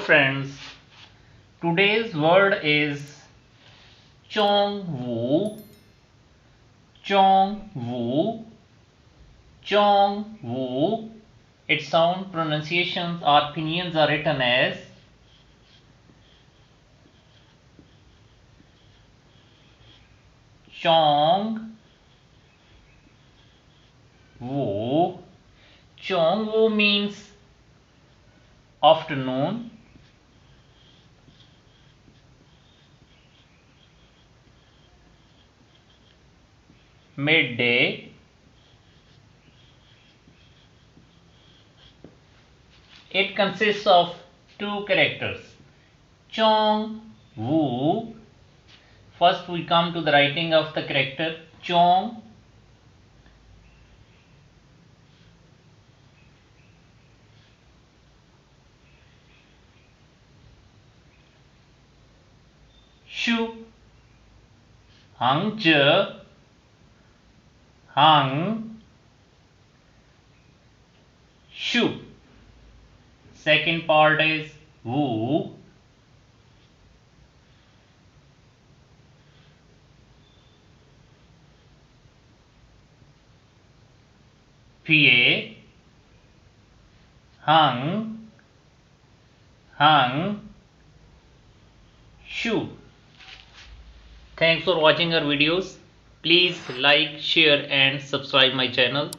friends, today's word is Chongwu. Chongwu. Chongwu. Its sound pronunciations or opinions are written as Chongwu. Chongwu means afternoon. Midday. It consists of two characters. Chong Wu. First we come to the writing of the character Chong. Shu. Hang Zhe. Hang Shu. Second part is Wu. Pie. Hang Shu. Thanks for watching our videos. Please like, share and subscribe my channel.